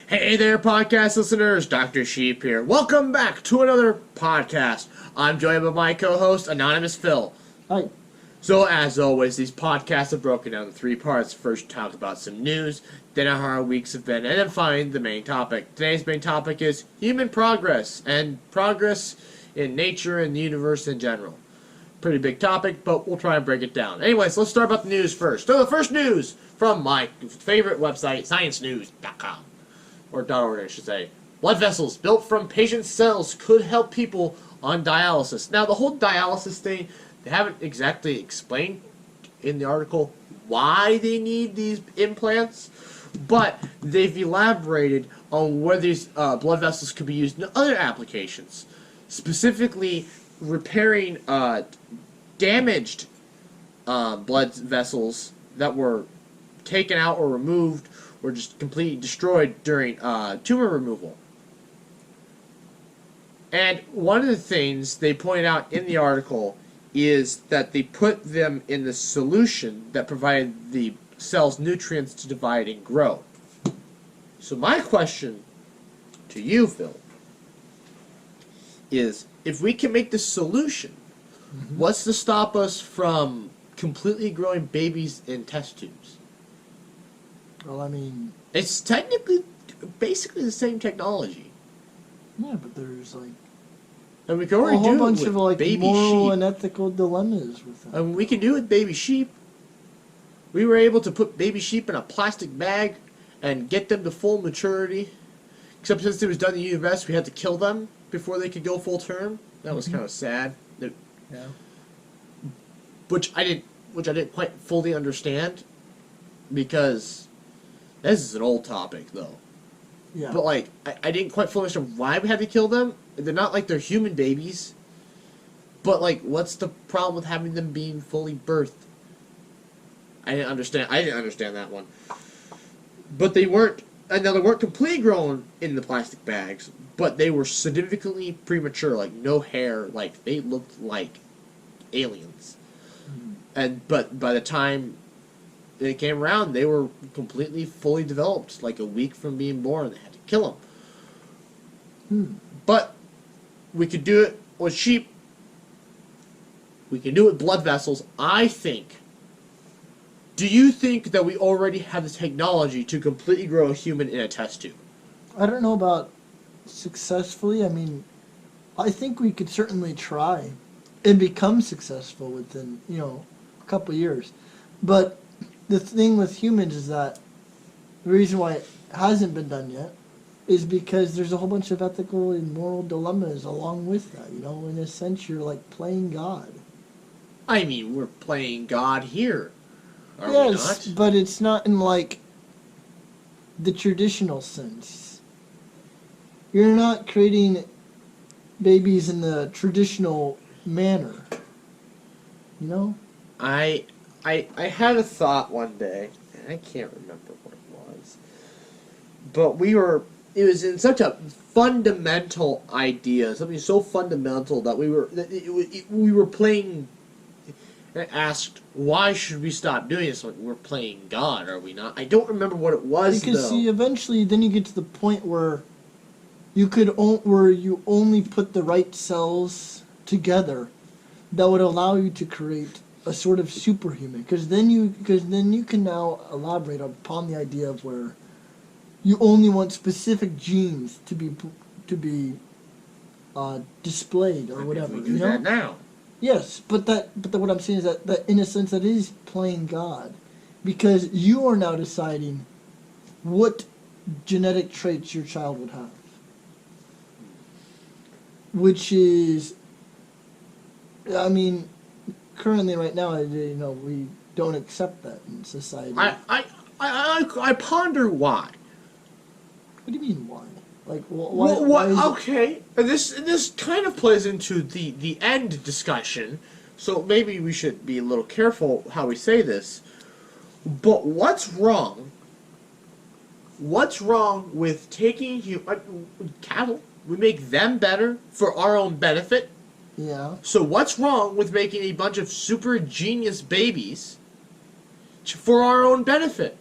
Hey there, podcast listeners. Dr. Sheep here. Welcome back to another podcast. I'm joined by my co-host, Anonymous Phil. Hi. So, as always, these podcasts are broken down in three parts. First, talk about some news, then how our weeks have been, and then finally, the main topic. Today's main topic is human progress, and progress in nature and the universe in general. Pretty big topic, but we'll try and break it down. Anyways, let's start about the news first. So, the first news from my favorite website, sciencenews.com. Or .org, I should say. Blood vessels built from patient cells could help people on dialysis. Now, the whole dialysis thing, they haven't exactly explained in the article why they need these implants, but they've elaborated on where these blood vessels could be used in other applications, specifically repairing damaged blood vessels that were taken out or removed or just completely destroyed during tumor removal. And one of the things they point out in the article is that they put them in the solution that provided the cells nutrients to divide and grow. So my question to you, Phil, is if we can make this solution, what's to stop us from completely growing babies in test tubes? Well, I mean... It's technically, basically the same technology. Yeah, but there's, like... And we can already a whole do bunch it with of, like, baby moral sheep. and ethical dilemmas with that. And we can do it with baby sheep. We were able to put baby sheep in a plastic bag and get them to full maturity. Except since it was done in the U.S., we had to kill them before they could go full term. That was kind of sad. Yeah. Which I didn't quite fully understand, because this is an old topic, though. Yeah. But, like, I didn't quite fully understand why we had to kill them. They're not like they're human babies. But, like, what's the problem with having them being fully birthed? I didn't understand that one. But they weren't completely grown in the plastic bags, but they were significantly premature, like no hair, like they looked like aliens. But by the time they came around, they were completely fully developed, like a week from being born. They had to kill them. But we could do it with sheep. We can do it with blood vessels. Do you think that we already have the technology to completely grow a human in a test tube? I don't know about successfully. I mean, I think we could certainly try and become successful within, a couple of years. But the thing with humans is that the reason why it hasn't been done yet is because there's a whole bunch of ethical and moral dilemmas along with that. In a sense, you're like playing God. I mean, we're playing God here. Are Yes, we not? but it's not in like the traditional sense. You're not creating babies in the traditional manner. I had a thought one day, and I can't remember what it was. But it was in such a fundamental idea, something so fundamental that we were playing. And asked, why should we stop doing this? Like, we're playing God, are we not? I don't remember what it was, Because though. see, eventually, then you get to the point where you only put the right cells together that would allow you to create a sort of superhuman. Because then you can now elaborate upon the idea of where you only want specific genes to be displayed or whatever. We do that now. Yes, but what I'm saying is that in a sense that is playing God, because you are now deciding what genetic traits your child would have, which is, I mean, currently right now, we don't accept that in society. I ponder why. What do you mean why? Like, why is okay, this kind of plays into the end discussion, so maybe we should be a little careful how we say this. But what's wrong? What's wrong with taking cattle? We make them better for our own benefit. Yeah. So what's wrong with making a bunch of super genius babies for our own benefit?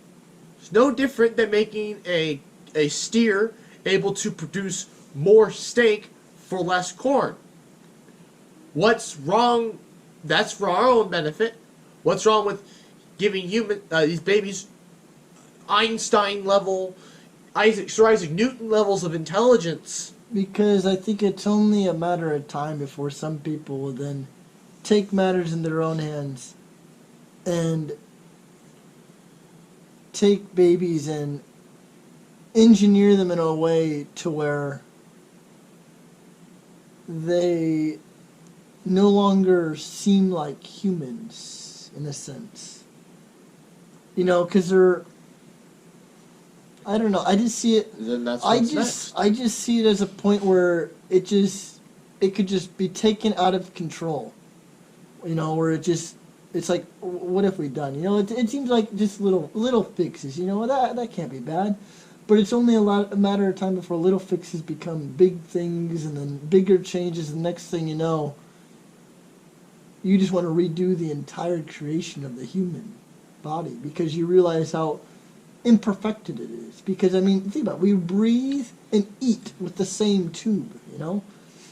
It's no different than making a a steer able to produce more steak for less corn. What's wrong? That's for our own benefit. What's wrong with giving these babies Einstein level, Sir Isaac Newton levels of intelligence? Because I think it's only a matter of time before some people will then take matters in their own hands and take babies and engineer them in a way to where they no longer seem like humans in a sense. You know, because they're, I don't know, I just see it, Then that's what's next. I just see it as a point where it could just be taken out of control. You know, where it's like, what have we done? You know, it seems like just little fixes. You know, that can't be bad, but it's only a matter of time before little fixes become big things, and then bigger changes. And the next thing you know, you just want to redo the entire creation of the human body because you realize how imperfected it is. Because I mean, think about it, we breathe and eat with the same tube. You know,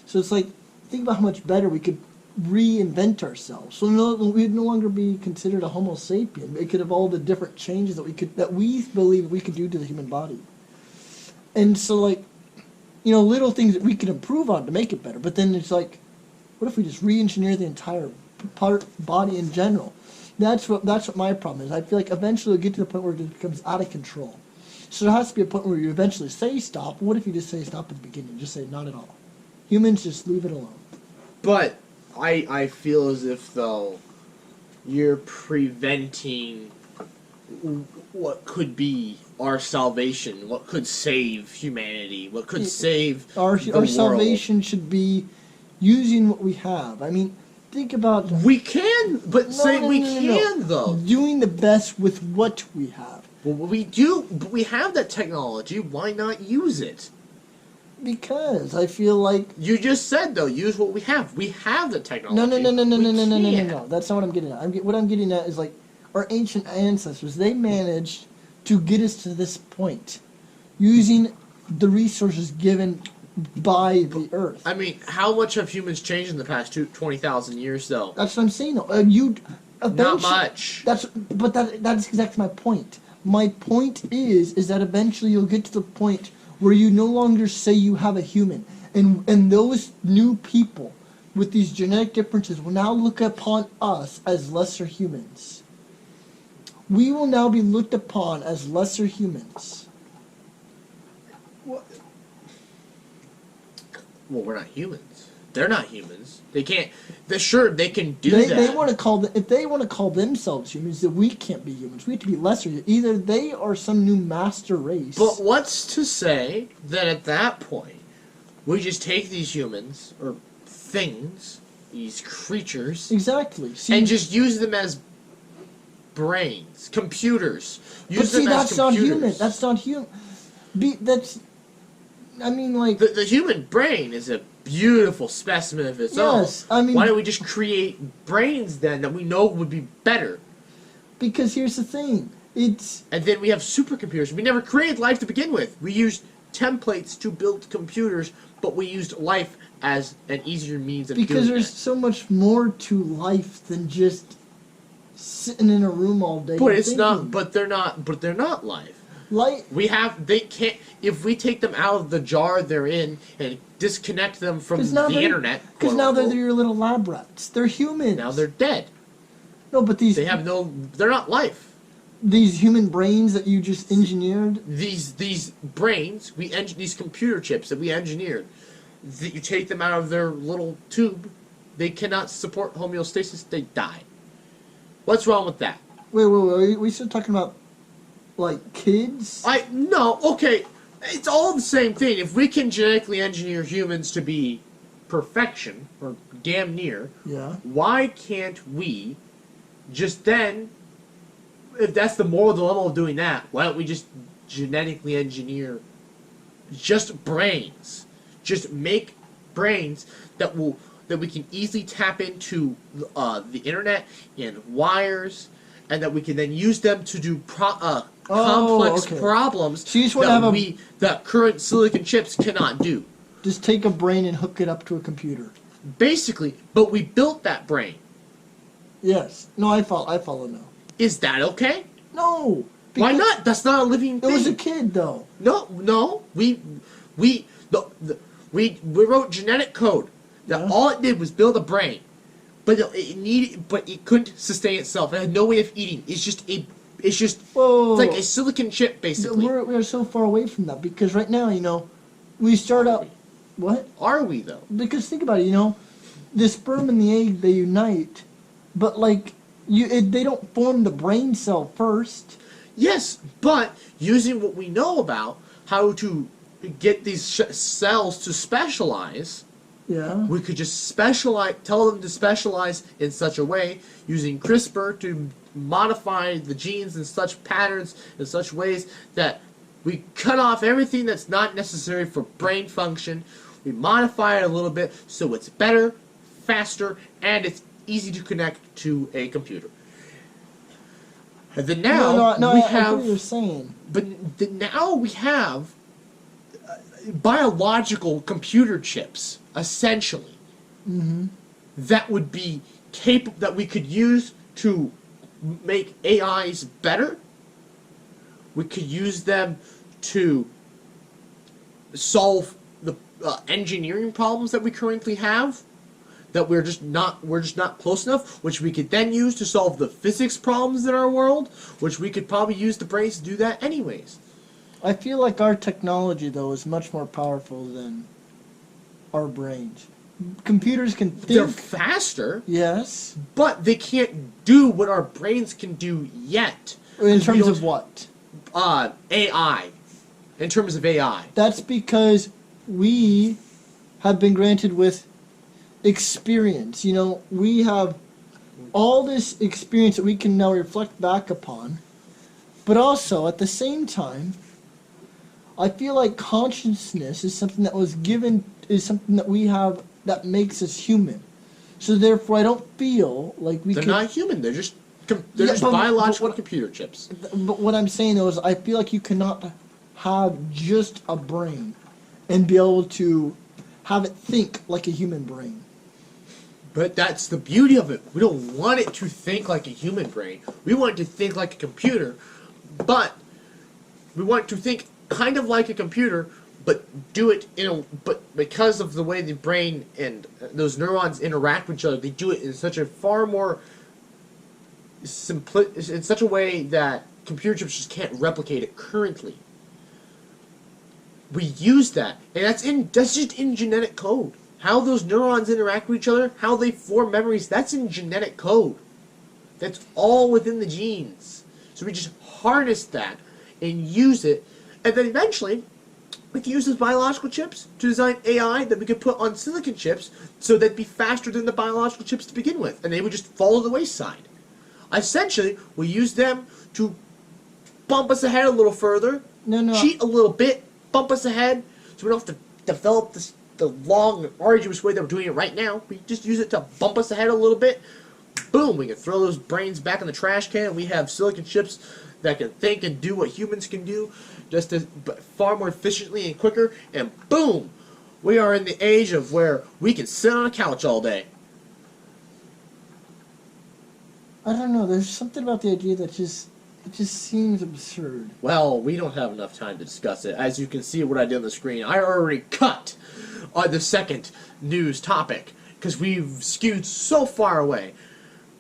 so it's like, think about how much better we could reinvent ourselves. So we'd no longer be considered a Homo sapien. It could have all the different changes that we believe we could do to the human body. And so, like, you know, little things that we could improve on to make it better. But then it's like, what if we just re-engineer the entire body in general? That's what my problem is. I feel like eventually it'll get to the point where it becomes out of control. So there has to be a point where you eventually say stop. What if you just say stop at the beginning? Just say not at all. Humans, just leave it alone. But I feel as if, though, you're preventing what could be our salvation, what could save humanity, what could save Our the world. salvation should be using what we have. I mean, think about We can, but we can, though. doing the best with what we have. Well, we do, but we have that technology. Why not use it? Because I feel like You just said, though, use what we have. We have the technology. no. That's not what I'm getting at. What I'm getting at is like our ancient ancestors. They managed to get us to this point using the resources given by the earth. I mean, how much have humans changed in the past 20,000 years, though? That's what I'm saying. Though Not much. That's exactly my point. My point is that eventually you'll get to the point where you no longer say you have a human, and those new people with these genetic differences will now look upon us as lesser humans. We will now be looked upon as lesser humans. Well, we're not humans. They're not humans. They can't. They can do that. They want to call if they want to call themselves humans, then we can't be humans. We have to be lesser. Either they are some new master race. But what's to say that at that point, we just take these humans, or things, these creatures, exactly. and just use them as brains, computers. Use them as that's not computers. human. That's not human. I mean, like... The human brain is a beautiful specimen of its own. Yes, I mean... Why don't we just create brains, then, that we know would be better? Because here's the thing. It's... And then we have supercomputers. We never created life to begin with. We used templates to build computers, but we used life as an easier means of doing Because there's that. so much more to life than just sitting in a room all day. But and it's not. thinking. But they're not. But they're not life. They can't. If we take them out of the jar they're in and disconnect them from the internet, because now they're your little lab rats. They're humans. Now they're dead. No, but They have no. They're not life. These human brains that you just engineered. These brains, these computer chips that we engineered, that you take them out of their little tube, they cannot support homeostasis. They die. What's wrong with that? Wait. We still talking about like kids? No. Okay, it's all the same thing. If we can genetically engineer humans to be perfection or damn near, Yeah. why can't we just then? If that's the moral dilemma of doing that, why don't we just genetically engineer just brains? Just make brains that we can easily tap into the internet and wires and that we can then use them to do complex okay. problems So you just want to have that current silicon chips cannot do. just take a brain and hook it up to a computer. Basically, but we built that brain. Yes. No, I follow now. Is that okay? No. Why because not? That's not a living thing. It was a kid, though. No. We wrote genetic code. That Yeah. all it did was build a brain, but it couldn't sustain itself. It had no way of eating. It's just Whoa. it's like a silicon chip, basically. We're so far away from that because right now, we start out. What? Are we though? Because think about it, the sperm and the egg, they unite, but like they don't form the brain cell first. Yes, but using what we know about how to get these cells to specialize, Yeah. we could just tell them to specialize in such a way, using CRISPR to modify the genes in such patterns, in such ways that we cut off everything that's not necessary for brain function. We modify it a little bit so it's better, faster, and it's easy to connect to a computer. And then now No, we I have, get what you're saying. but now we have biological computer chips, essentially, that would be that we could use to make AIs better. We could use them to solve the engineering problems that we currently have, that we're just not close enough, which we could then use to solve the physics problems in our world, which we could probably use the brains to do that anyways. I feel like our technology, though, is much more powerful than our brains. Computers can think. They're faster, Yes. but they can't do what our brains can do yet. In terms of what? AI. In terms of AI. That's because we have been granted with experience. We have all this experience that we can now reflect back upon, but also at the same time, I feel like consciousness is something that was given, is something that we have that makes us human. So therefore, I don't feel like They're not human. They're just just but biological computer chips. But what I'm saying though is, I feel like you cannot have just a brain and be able to have it think like a human brain. But that's the beauty of it. We don't want it to think like a human brain. We want it to think like a computer, but we want it to think kind of like a computer, but do it but because of the way the brain and those neurons interact with each other, they do it in such a far more in such a way that computer chips just can't replicate it currently. We use that, and that's just in genetic code. How those neurons interact with each other, how they form memories, that's in genetic code. That's all within the genes. So we just harness that and use it, and then eventually we can use those biological chips to design AI that we could put on silicon chips so they'd be faster than the biological chips to begin with, and they would just fall to the wayside. Essentially, we use them to bump us ahead a little further, cheat a little bit, bump us ahead, so we don't have to develop the long, arduous way that we're doing it right now. We just use it to bump us ahead a little bit. Boom, we can throw those brains back in the trash can, and we have silicon chips that can think and do what humans can do, but far more efficiently and quicker, and boom, we are in the age of where we can sit on a couch all day. I don't know, there's something about the idea that just seems absurd. Well, we don't have enough time to discuss it. As you can see what I did on the screen, I already cut on the second news topic because we've skewed so far away.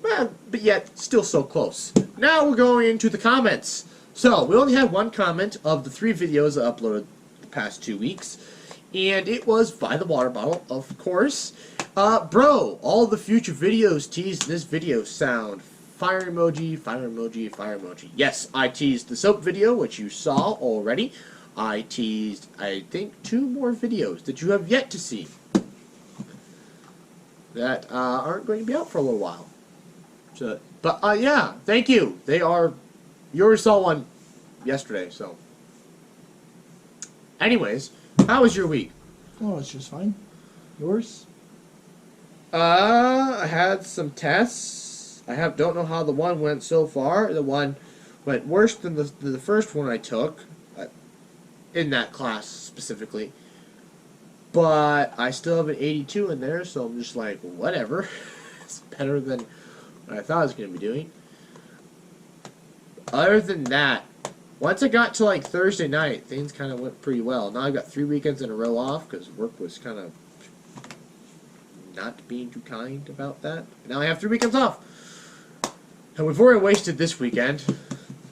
But yet, still so close. Now we're going into the comments. So, we only had one comment of the 3 videos I uploaded the past 2 weeks. And it was by the water bottle, of course. Bro, all the future videos teased this video sound. Fire emoji, fire emoji, fire emoji. Yes, I teased the soap video, which you saw already. I teased, I think, 2 more videos that you have yet to see. That aren't going to be out for a little while. So, but yeah, thank you. They are. You already saw one yesterday, so. Anyways, how was your week? Oh, it's just fine. Yours? I had some tests. don't know how the one went so far. The one went worse than the first one I took in that class specifically. But I still have an 82 in there, so I'm just like, whatever. It's better than what I thought I was going to be doing. Other than that, once I got to like Thursday night, things kind of went pretty well. Now I've got 3 weekends in a row off because work was kind of not being too kind about that. Now I have 3 weekends off. And we've already wasted this weekend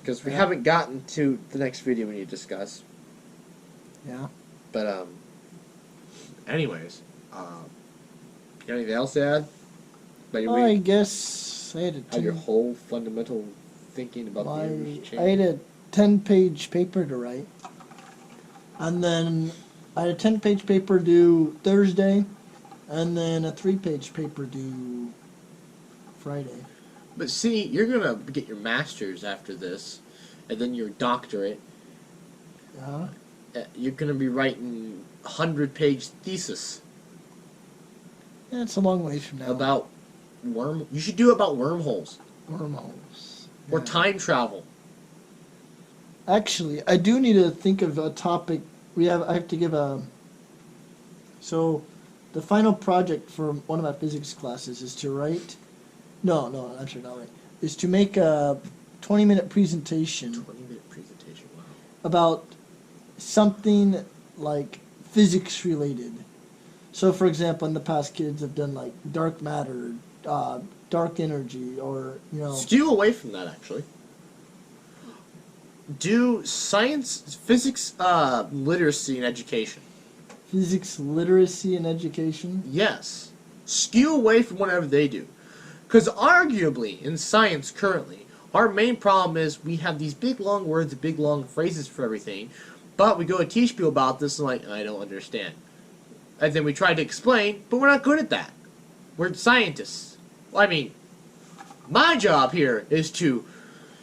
because we haven't gotten to the next video we need to discuss. Yeah. But, anyways, you got anything else to add? About your I week? guess I had How your whole fundamental thinking about the universe changed? I had a 10-page paper to write. And then I had a 10-page paper due Thursday, and then a 3-page paper due Friday. But see, you're going to get your master's after this, and then your doctorate. Yeah. You're going to be writing a 100-page thesis. Yeah, it's a long ways from now. About you should do about wormholes. Wormholes. Or Yeah. time travel. Actually, I do need to think of a topic. I have to give a. So, the final project for one of my physics classes is to write. No, actually not right. Is to make a 20-minute presentation 20-minute presentation, wow. about something like physics related. So, for example, in the past, kids have done like dark matter, dark energy, or Skew away from that, actually. Do physics literacy and education. physics literacy and education. Yes. Skew away from whatever they do. Because arguably, in science currently, our main problem is we have these big long words and big long phrases for everything, but we go to teach people about this and like, I don't understand. And then we try to explain, but we're not good at that. We're scientists. Well, I mean, my job here is to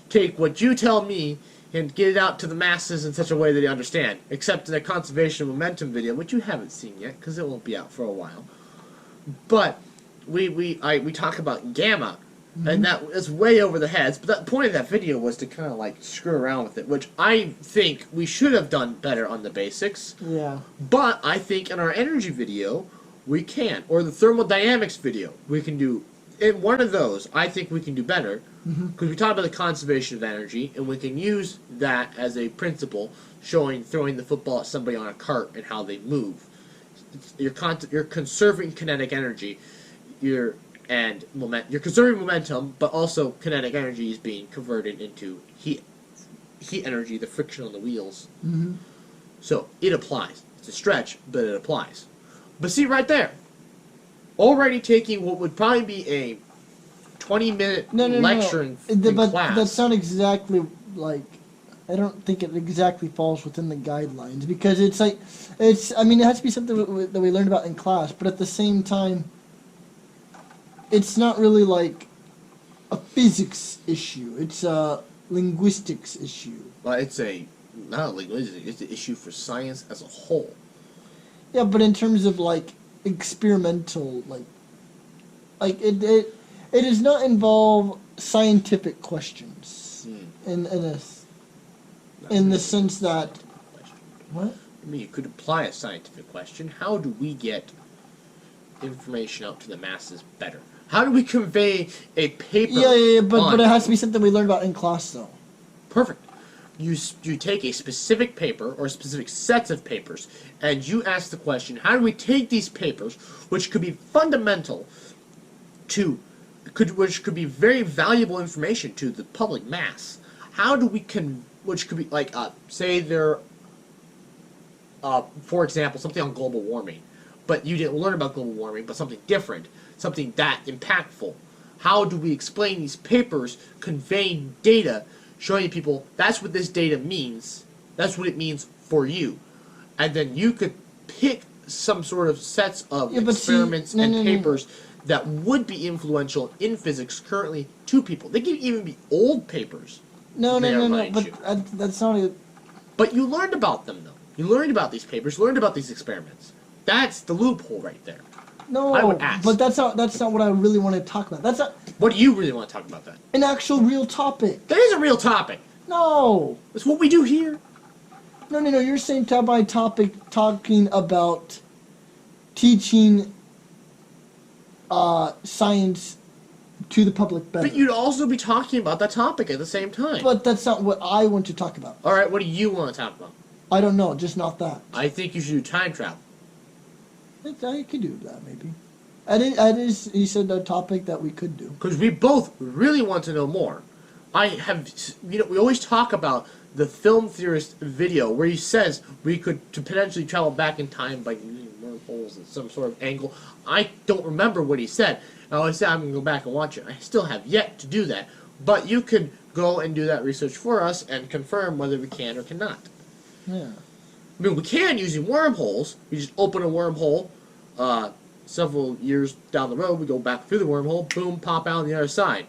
take what you tell me and get it out to the masses in such a way that they understand. Except in a conservation of momentum video, which you haven't seen yet, because it won't be out for a while. But we talk about gamma, and that is way over the heads. But the point of that video was to kind of like screw around with it, which I think we should have done better on the basics. Yeah. But I think in our energy video, we can. Or the thermodynamics video, we can do. In one of those, I think we can do better. Because we talk about the conservation of energy, and we can use that as a principle, showing throwing the football at somebody on a cart and how they move. You're conserving kinetic energy. You're conserving momentum, but also kinetic energy is being converted into heat energy, the friction on the wheels. Mm-hmm. So it applies. It's a stretch, but it applies. But see right there, already taking what would probably be a 20-minute lecturing in but class. That's not exactly like. I don't think it exactly falls within the guidelines because it's like I mean, it has to be something that we learned about in class, but at the same time, it's not really like a physics issue. It's a linguistics issue. Well, it's not a linguistic. It's an issue for science as a whole. Yeah, but in terms of like experimental, like it does not involve scientific questions in the sense that what? I mean, you could apply a scientific question. How do we get information out to the masses better? How do we convey a paper? Yeah, but it has to be something we learned about in class, though. Perfect. You take a specific paper or specific sets of papers, and you ask the question: how do we take these papers, which could be fundamental which could be very valuable information to the public mass? How do we which could be like, say they're, for example, something on global warming, but you didn't learn about global warming, but something different, something that impactful. How do we explain these papers, conveying data, showing people that's what this data means, that's what it means for you, and then you could pick some sort of sets of experiments and papers that would be influential in physics currently to people. They can even be old papers. No, but that's not a... But you learned about them, though. You learned about these papers, learned about these experiments. That's the loophole right there. No, I would ask. but that's not what I really want to talk about. That's not What do you really want to talk about then? an actual real topic. That is a real topic. No. It's what we do here. No. You're saying topic talking about teaching science to the public better. But you'd also be talking about that topic at the same time. But that's not what I want to talk about. All right, what do you want to talk about? I don't know, just not that. I think you should do time travel. I could do that maybe. That is, he said, a topic that we could do. Because we both really want to know more. We always talk about the film theorist video where he says we could to potentially travel back in time by using wormholes at some sort of angle. I don't remember what he said. I always say I'm going to go back and watch it. I still have yet to do that. But you could go and do that research for us and confirm whether we can or cannot. Yeah. I mean, we can using wormholes. We just open a wormhole. Several years down the road, we go back through the wormhole. Boom, pop out on the other side.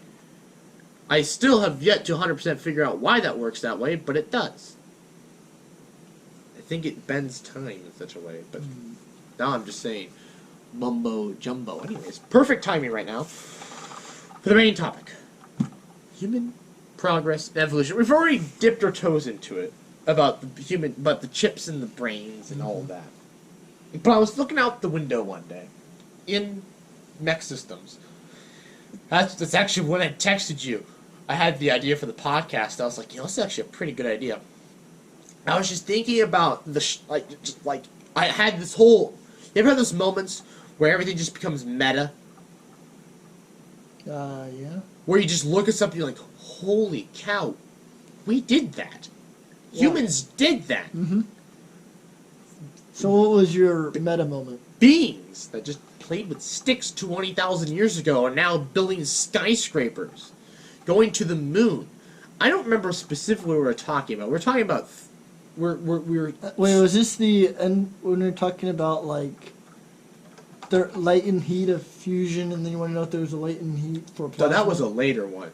I still have yet to 100% figure out why that works that way, but it does. I think it bends time in such a way, but now I'm just saying mumbo jumbo. Anyways, perfect timing right now for the main topic: human progress and evolution. We've already dipped our toes into it about the chips in the brains and all of that. But I was looking out the window one day in Mech Systems. That's actually when I texted you. I had the idea for the podcast. I was like, this is actually a pretty good idea. I was just thinking about I had this whole. You ever had those moments where everything just becomes meta? Yeah. Where you just look at something and you're like, holy cow, we did that. Yeah. Humans did that. Mm-hmm. So what was your meta moment? Beings that just played with sticks 20,000 years ago are now building skyscrapers, going to the moon. I don't remember specifically what we were talking about. We're talking about we're Wait, was this when we were talking about like the latent heat of fusion, and then you want to know if there was a latent heat for plasma? So that was a later one,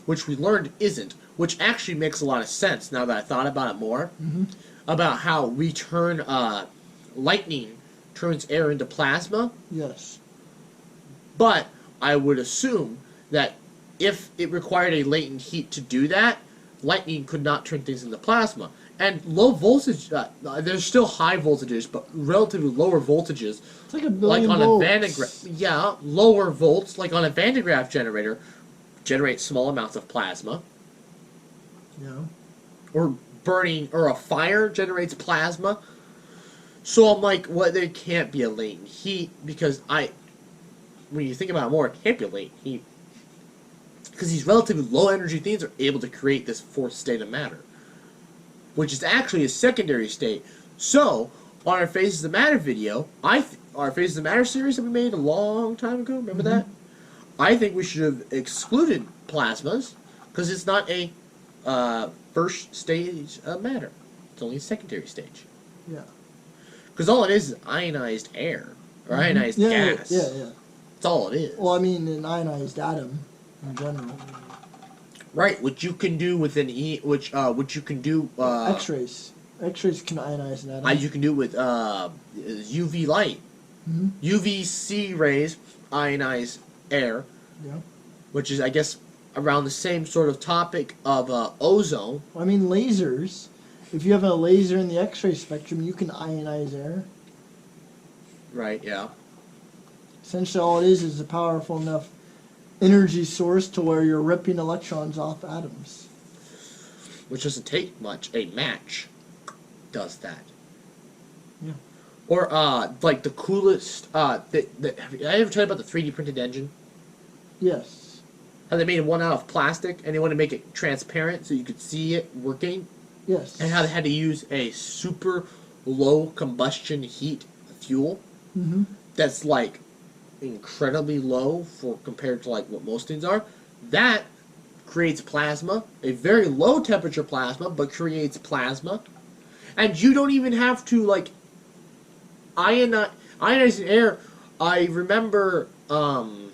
which we learned isn't, which actually makes a lot of sense now that I thought about it more. Mm-hmm. About how we turn lightning turns air into plasma. Yes. But I would assume that if it required a latent heat to do that, lightning could not turn things into plasma. And low voltage, there's still high voltages, but relatively lower voltages. It's like a billion on volts. a Van de Graaff, yeah, lower volts, like on a Van de Graaff generator, generate small amounts of plasma. Yeah. Or a fire generates plasma. So I'm like, there can't be a latent heat, because when you think about it more, it can't be a latent heat. Because these relatively low energy things are able to create this fourth state of matter, which is actually a secondary state. So, on our Phases of Matter video, our Phases of Matter series that we made a long time ago, remember that? I think we should have excluded plasmas, because it's not a first stage of matter. It's only a secondary stage. Yeah. Because all it is ionized air, or ionized gas. Yeah. That's all it is. Well, I mean, an ionized atom in general. Right, which you can do with which you can do. X-rays. X-rays can ionize an atom. You can do with UV light. Mm-hmm. UVC rays ionize air. Yeah. Which is, I guess, around the same sort of topic of ozone. Well, I mean, lasers. If you have a laser in the X-ray spectrum, you can ionize air. Right. Yeah. Essentially, all it is a powerful enough energy source to where you're ripping electrons off atoms. Which doesn't take much. A match does that. Yeah. Or like the coolest. Have I ever told you about the 3D printed engine? Yes. How they made one out of plastic and they want to make it transparent so you could see it working. Yes. And how they had to use a super low combustion heat fuel. Mm-hmm. That's like incredibly low compared to like what most things are. That creates plasma, a very low temperature plasma, but creates plasma. And you don't even have to like ionizing air. I remember the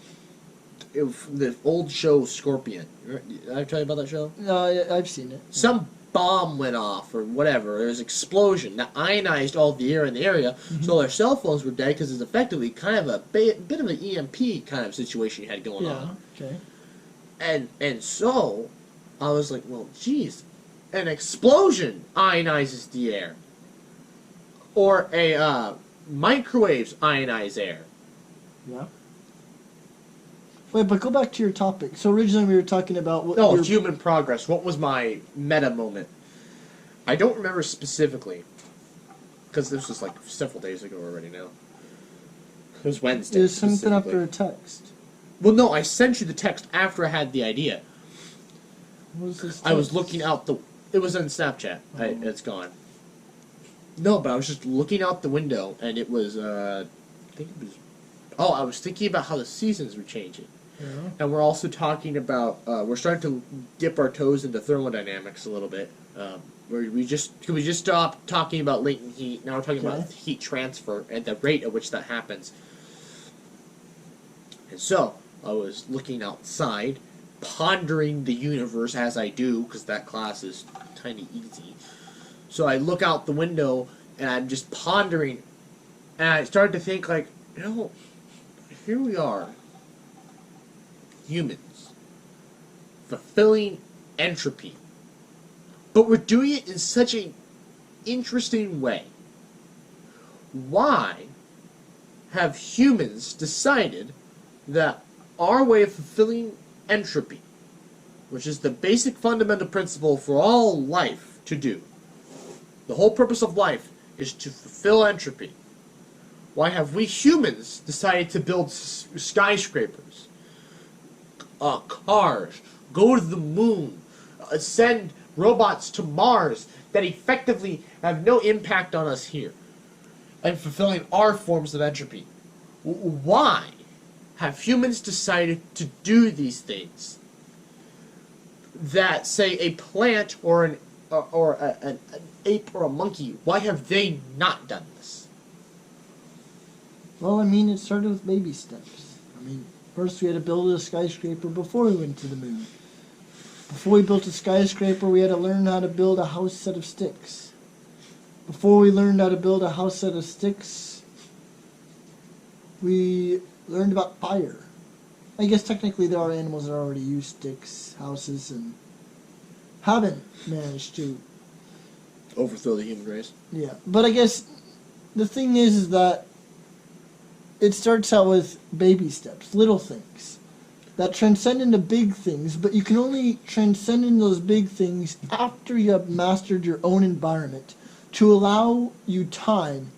old show Scorpion. Did I tell you about that show? No, I've seen it. Some bomb went off or whatever. There was an explosion that ionized all the air in the area, so their cell phones were dead because it's effectively kind of a bit of an EMP kind of situation you had going on. Okay. And so I was like, well, geez, an explosion ionizes the air, or a microwaves ionize air. Yeah. Wait, but go back to your topic. So originally we were talking about what Human progress. What was my meta moment? I don't remember specifically, because this was like several days ago already now. It was Wednesday. It was something after a text. Well, no, I sent you the text after I had the idea. What was this text? I was looking out the... It was on Snapchat. Oh. It's gone. No, but I was just looking out the window, and it was, I think it was... Oh, I was thinking about how the seasons were changing. Yeah. And we're also talking about, we're starting to dip our toes into thermodynamics a little bit. Where we just stopped talking about latent heat. Now we're talking about heat transfer and the rate at which that happens. And so, I was looking outside, pondering the universe as I do, because that class is kind of easy. So I look out the window, and I'm just pondering, and I started to think, like, you know, here we are, humans, fulfilling entropy. But we're doing it in such an interesting way. Why have humans decided that our way of fulfilling entropy, which is the basic fundamental principle for all life to do, the whole purpose of life is to fulfill entropy. Why have we humans decided to build skyscrapers, cars, go to the moon, send robots to Mars that effectively have no impact on us here, and fulfilling our forms of entropy? Why have humans decided to do these things that, say, a plant or an ape or a monkey, why have they not done this? Well, I mean, it started with baby steps. I mean, first we had to build a skyscraper before we went to the moon. Before we built a skyscraper, we had to learn how to build a house out of sticks. Before we learned how to build a house out of sticks, we learned about fire. I guess technically there are animals that already use sticks, houses, and haven't managed to overthrow the human race. Yeah, but I guess the thing is that it starts out with baby steps, little things that transcend into big things, but you can only transcend into those big things after you have mastered your own environment to allow you time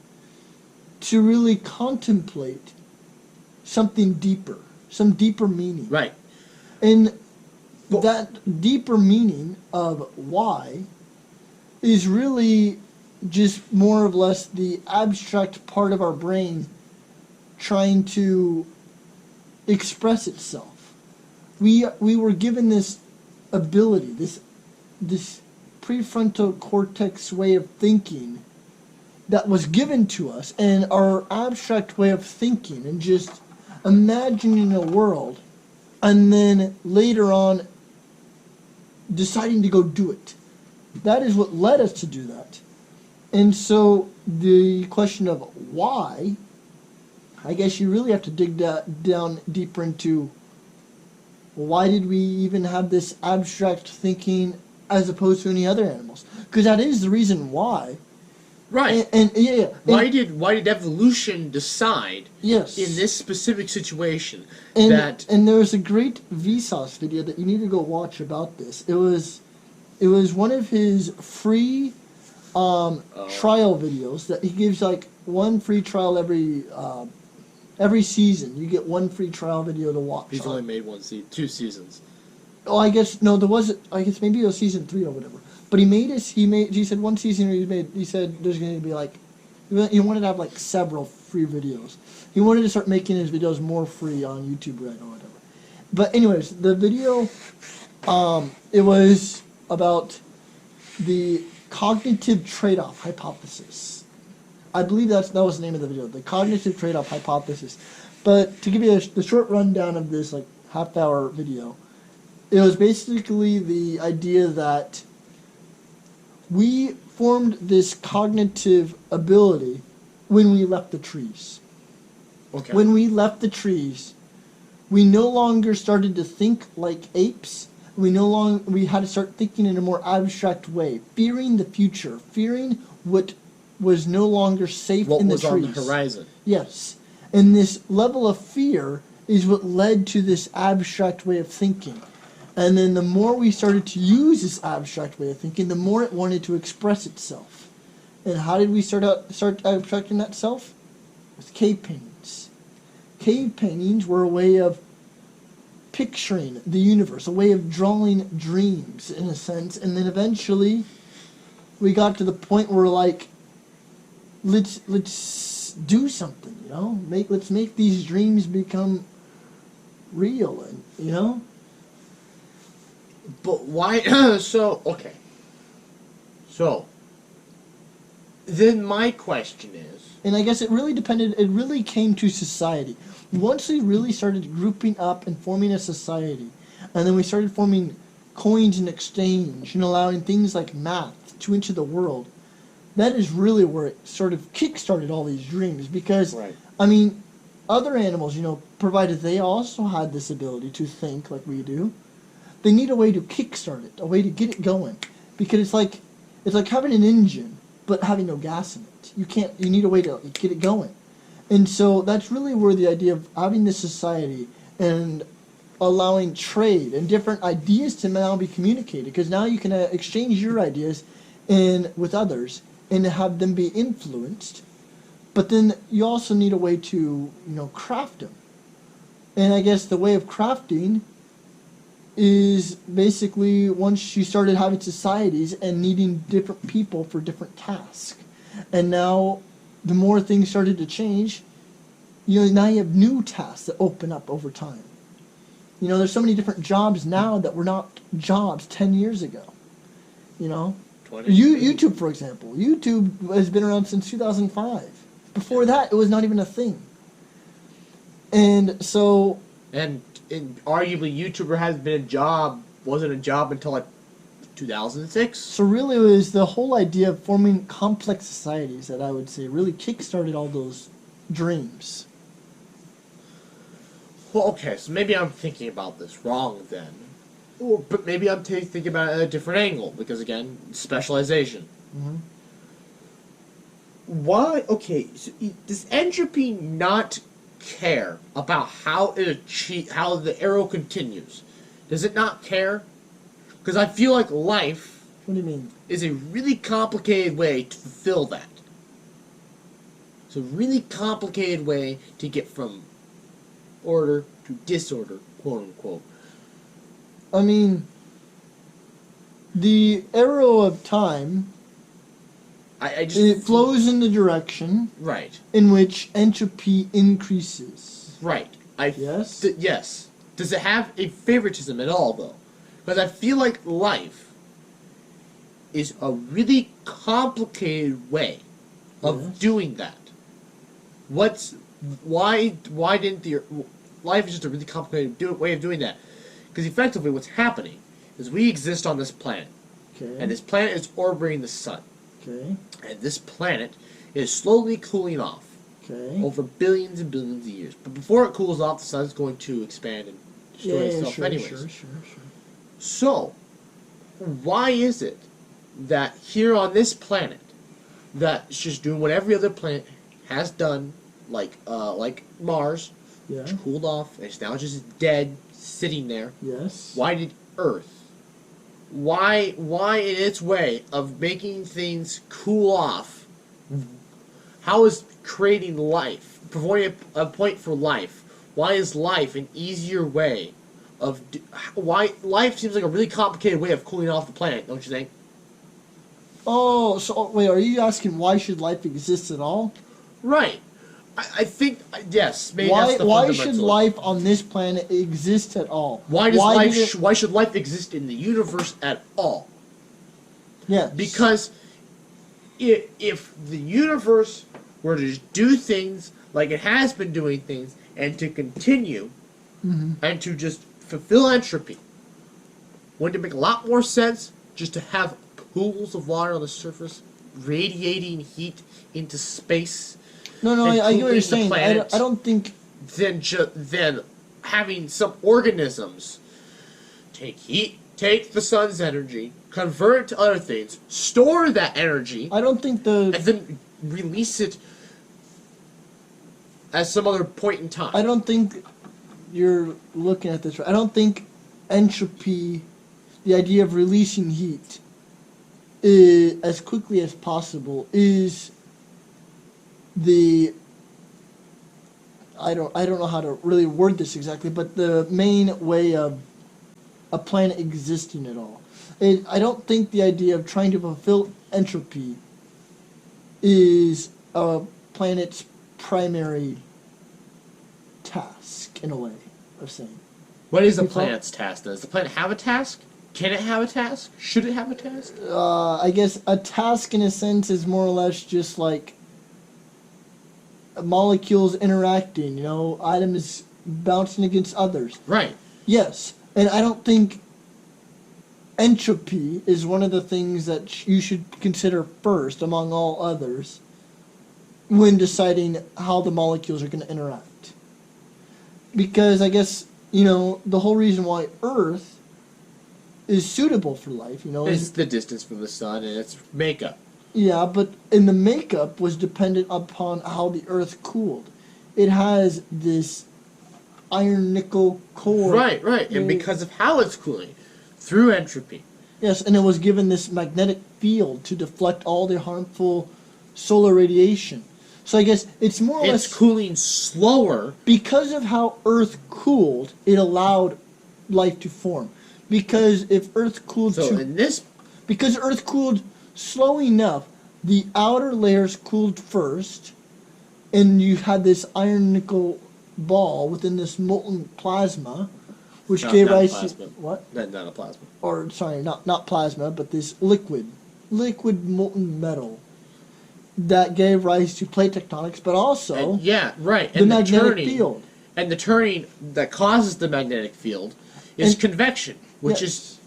to really contemplate something deeper, some deeper meaning. Right. And that deeper meaning of why is really just more or less the abstract part of our brain trying to express itself. We were given this ability, this prefrontal cortex way of thinking that was given to us, and our abstract way of thinking and just imagining a world, and then later on deciding to go do it. That is what led us to do that. And so the question of why, I guess you really have to dig down deeper into why did we even have this abstract thinking as opposed to any other animals? Because that is the reason why. Right. And why did evolution decide yes, in this specific situation and there was a great Vsauce video that you need to go watch about this. It was one of his free trial videos that he gives, like one free trial every season. You get one free trial video to watch. He's only made 2 seasons. Oh, I guess no. There was. I guess maybe it was season 3 or whatever. But he said one season he said there's going to be like, he wanted to have like several free videos. He wanted to start making his videos more free on YouTube Red or whatever. But anyways, the video, it was about the cognitive trade-off hypothesis. I believe that was the name of the video, the cognitive trade-off hypothesis. But to give you the short rundown of this like half-hour video, it was basically the idea that we formed this cognitive ability when we left the trees. Okay. When we left the trees, we no longer started to think like apes. We had to start thinking in a more abstract way, fearing the future, fearing what was no longer safe what in the was trees. on the horizon? Yes. And this level of fear is what led to this abstract way of thinking. And then the more we started to use this abstract way of thinking, the more it wanted to express itself. And how did we start abstracting that self? With cave paintings. Cave paintings were a way of picturing the universe, a way of drawing dreams, in a sense. And then eventually, we got to the point where, like, let's do something, you know? Let's make these dreams become real, and you know. But why? Okay. So, then my question is... And I guess it really depended, it really came to society. Once we really started grouping up and forming a society, and then we started forming coins and exchange and allowing things like math to enter the world, that is really where it sort of kick-started all these dreams. Because, Right. I mean, other animals, you know, provided they also had this ability to think like we do, they need a way to kickstart it, a way to get it going. Because it's like having an engine, but having no gas in it. You need a way to get it going. And so that's really where the idea of having this society and allowing trade and different ideas to now be communicated. Because now you can exchange your ideas with others and have them be influenced. But then you also need a way to, you know, craft them. And I guess the way of crafting is basically once you started having societies and needing different people for different tasks. And now the more things started to change, you know, now you have new tasks that open up over time. You know, there's so many different jobs now that were not jobs 10 years ago. You know? YouTube, for example. YouTube has been around since 2005. Before that, it was not even a thing. And so... And arguably, YouTuber wasn't a job until like 2006. So really, it was the whole idea of forming complex societies that I would say really kick-started all those dreams. Well, okay, so maybe I'm thinking about this wrong then. But maybe I'm thinking about it at a different angle, because again, specialization. Mm-hmm. Why? Okay, so does entropy not care about how the arrow continues? Does it not care? Because I feel like life... What do you mean? ...is a really complicated way to fulfill that. It's a really complicated way to get from order to disorder, quote-unquote. I mean, the arrow of time, it flows in the direction right in which entropy increases. Right. Yes? Yes. Does it have a favoritism at all, though? Because I feel like life is a really complicated way of doing that. Why didn't life is just a really complicated way of doing that? Because effectively what's happening is we exist on this planet. Okay. And this planet is orbiting the sun. Okay. And this planet is slowly cooling off. Okay. Over billions and billions of years. But before it cools off, the sun's going to expand and destroy itself anyways. Sure. So, why is it that here on this planet, that's just doing what every other planet has done, like Mars, which cooled off, and it's now just dead, sitting there. Yes. Why did Earth? Why in its way of making things cool off? How is creating life, providing a point for life? Why is life an easier way of? Why life seems like a really complicated way of cooling off the planet? Don't you think? Oh, so wait, are you asking why should life exist at all? Right. I think yes. Maybe Why? That's the Why should fundamental. life on this planet exist at all? Why should life exist in the universe at all? Yes. Because if the universe were to just do things like it has been doing things and to continue and to just fulfill entropy, wouldn't it make a lot more sense just to have pools of water on the surface radiating heat into space. No, and I get what cooling you're the saying. I planet, don't think. Then having some organisms take heat, take the sun's energy, convert it to other things, store that energy, I don't think and then release it at some other point in time. I don't think you're looking at this right. I don't think entropy, the idea of releasing heat as quickly as possible, is the I don't know how to really word this exactly, but the main way of a planet existing at all. I don't think the idea of trying to fulfill entropy is a planet's primary task, in a way of saying. What is the planet's task, then? Does the planet have a task? Can it have a task? Should it have a task? I guess a task, in a sense, is more or less just like molecules interacting, atoms bouncing against others. Right. Yes, and I don't think entropy is one of the things that you should consider first among all others when deciding how the molecules are going to interact. Because I guess, the whole reason why Earth is suitable for life, It's the distance from the sun and its makeup. Yeah, but in the makeup was dependent upon how the Earth cooled. It has this iron nickel core. Right. And because of how it's cooling, through entropy. Yes, and it was given this magnetic field to deflect all the harmful solar radiation. So I guess it's more or less... It's cooling slower. Because of how Earth cooled, it allowed life to form. Because if Earth cooled because Earth cooled slow enough, the outer layers cooled first, and you had this iron nickel ball within this molten plasma, which gave rise to what? Not a plasma. Or sorry, not plasma, but this liquid molten metal that gave rise to plate tectonics, but also the magnetic field. And the turning that causes the magnetic field is convection, which is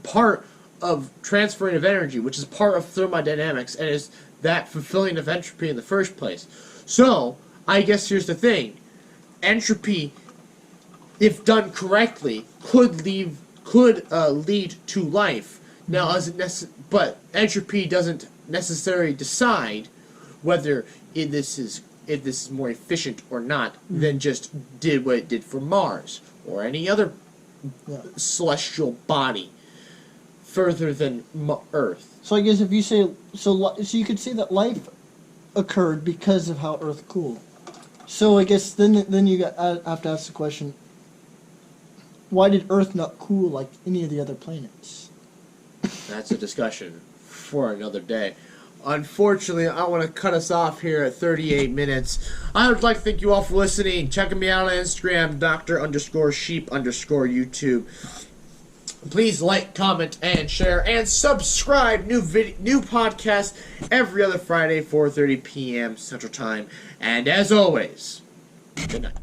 part of transferring of energy, which is part of thermodynamics, and is that fulfilling of entropy in the first place. So, I guess here's the thing. Entropy, if done correctly, could lead to life. Now, but entropy doesn't necessarily decide whether this is more efficient or not than just did what it did for Mars or any other celestial body further than Earth. So I guess if you say so you could say that life occurred because of how Earth cooled. So I guess then you have to ask the question: why did Earth not cool like any of the other planets? That's a discussion for another day. Unfortunately, I want to cut us off here at 38 minutes. I would like to thank you all for listening. Checking me out on Instagram, Dr_Sheep_YouTube. Please like, comment, and share, and subscribe. New podcast every other Friday, 4:30 p.m. Central Time. And as always, good night.